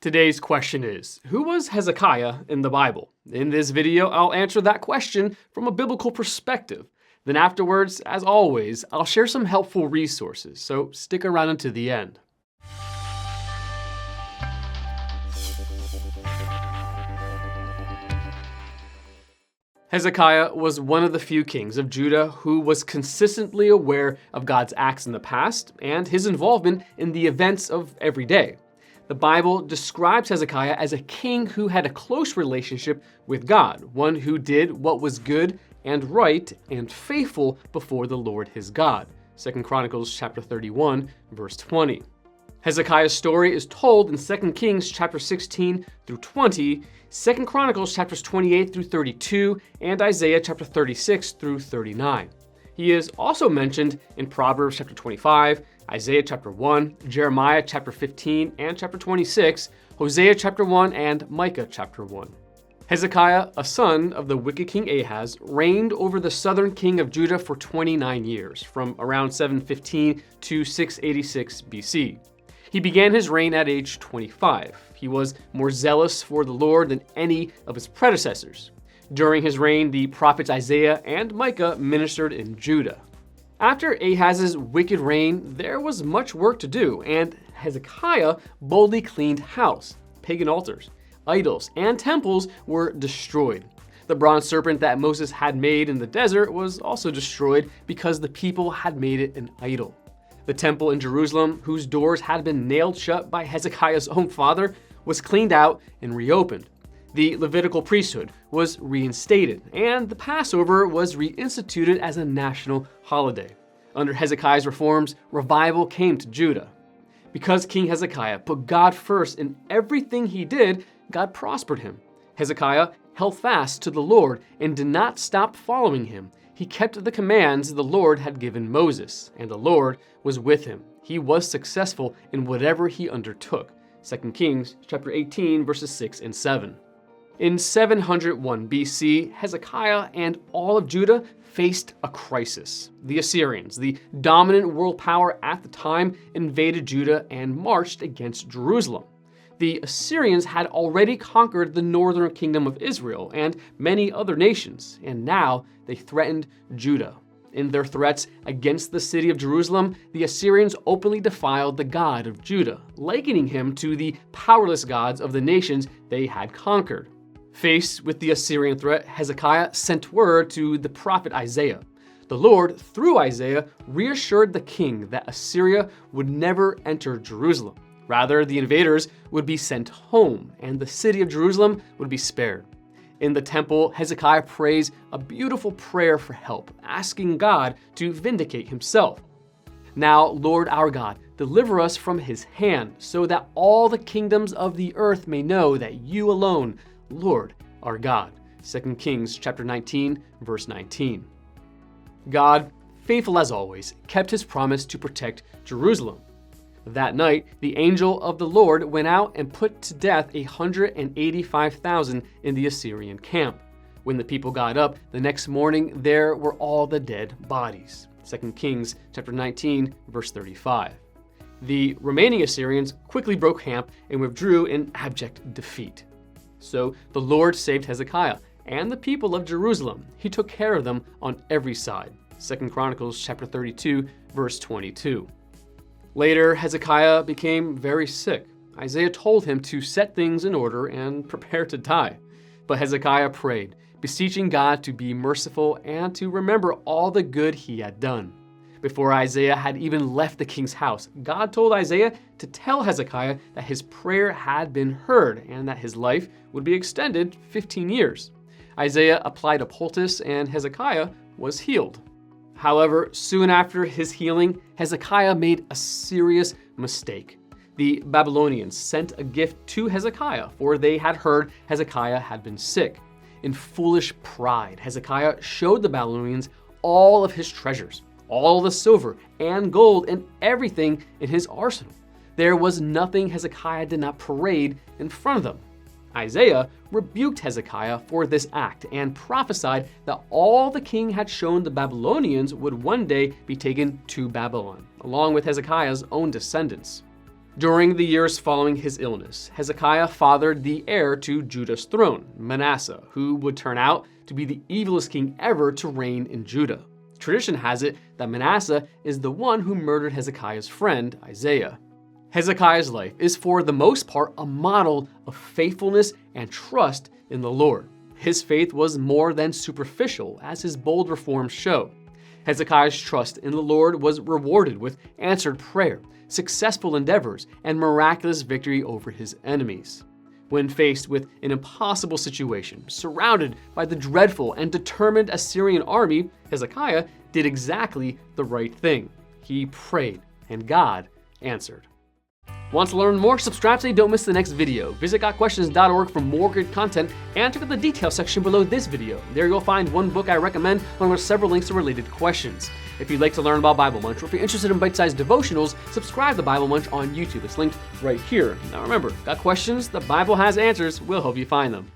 Today's question is, who was Hezekiah in the Bible? In this video, I'll answer that question from a biblical perspective. Then afterwards, as always, I'll share some helpful resources, so stick around until the end. Hezekiah was one of the few kings of Judah who was consistently aware of God's acts in the past and his involvement in the events of every day. The Bible describes Hezekiah as a king who had a close relationship with God, one who did what was good and right and faithful before the Lord his God. 2 Chronicles chapter 31, verse 20. Hezekiah's story is told in 2 Kings chapter 16 through 20, 2 Chronicles chapters 28 through 32, and Isaiah chapter 36 through 39. He is also mentioned in Proverbs chapter 25, Isaiah chapter 1, Jeremiah chapter 15 and chapter 26, Hosea chapter 1, and Micah chapter 1. Hezekiah, a son of the wicked king Ahaz, reigned over the southern king of Judah for 29 years, from around 715 to 686 BC. He began his reign at age 25. He was more zealous for the Lord than any of his predecessors. During his reign, the prophets Isaiah and Micah ministered in Judah. After Ahaz's wicked reign, there was much work to do, and Hezekiah boldly cleaned house. Pagan altars, idols, and temples were destroyed. The bronze serpent that Moses had made in the desert was also destroyed because the people had made it an idol. The temple in Jerusalem, whose doors had been nailed shut by Hezekiah's own father, was cleaned out and reopened. The Levitical priesthood was reinstated, and the Passover was reinstituted as a national holiday. Under Hezekiah's reforms, revival came to Judah. Because King Hezekiah put God first in everything he did, God prospered him. Hezekiah held fast to the Lord and did not stop following him. He kept the commands the Lord had given Moses, and the Lord was with him. He was successful in whatever he undertook. 2 Kings chapter 18, verses 6 and 7. In 701 BC, Hezekiah and all of Judah faced a crisis. The Assyrians, the dominant world power at the time, invaded Judah and marched against Jerusalem. The Assyrians had already conquered the northern kingdom of Israel and many other nations, and now they threatened Judah. In their threats against the city of Jerusalem, the Assyrians openly defiled the God of Judah, likening him to the powerless gods of the nations they had conquered. Faced with the Assyrian threat, Hezekiah sent word to the prophet Isaiah. The Lord, through Isaiah, reassured the king that Assyria would never enter Jerusalem. Rather, the invaders would be sent home, and the city of Jerusalem would be spared. In the temple, Hezekiah prays a beautiful prayer for help, asking God to vindicate himself. Now, Lord our God, deliver us from his hand, so that all the kingdoms of the earth may know that you alone, Lord, our God. 2 Kings chapter 19, verse 19. God, faithful as always, kept his promise to protect Jerusalem. That night, the angel of the Lord went out and put to death 185,000 in the Assyrian camp. When the people got up the next morning, there were all the dead bodies. 2 Kings chapter 19, verse 35. The remaining Assyrians quickly broke camp and withdrew in abject defeat. So the Lord saved Hezekiah and the people of Jerusalem. He took care of them on every side. 2 Chronicles chapter 32, verse 22. Later, Hezekiah became very sick. Isaiah told him to set things in order and prepare to die. But Hezekiah prayed, beseeching God to be merciful and to remember all the good he had done. Before Isaiah had even left the king's house, God told Isaiah to tell Hezekiah that his prayer had been heard and that his life would be extended 15 years. Isaiah applied a poultice and Hezekiah was healed. However, soon after his healing, Hezekiah made a serious mistake. The Babylonians sent a gift to Hezekiah, for they had heard Hezekiah had been sick. In foolish pride, Hezekiah showed the Babylonians all of his treasures, all the silver and gold and everything in his arsenal. There was nothing Hezekiah did not parade in front of them. Isaiah rebuked Hezekiah for this act and prophesied that all the king had shown the Babylonians would one day be taken to Babylon, along with Hezekiah's own descendants. During the years following his illness, Hezekiah fathered the heir to Judah's throne, Manasseh, who would turn out to be the evilest king ever to reign in Judah. Tradition has it that Manasseh is the one who murdered Hezekiah's friend, Isaiah. Hezekiah's life is for the most part a model of faithfulness and trust in the Lord. His faith was more than superficial, as his bold reforms show. Hezekiah's trust in the Lord was rewarded with answered prayer, successful endeavors, and miraculous victory over his enemies. When faced with an impossible situation, surrounded by the dreadful and determined Assyrian army, Hezekiah did exactly the right thing. He prayed, and God answered. Want to learn more? Subscribe so you don't miss the next video. Visit GotQuestions.org for more good content, and check out the details section below this video. There you'll find one book I recommend, along with several links to related questions. If you'd like to learn about Bible Munch, or if you're interested in bite-sized devotionals, subscribe to Bible Munch on YouTube. It's linked right here. Now remember, got questions? The Bible has answers. We'll help you find them.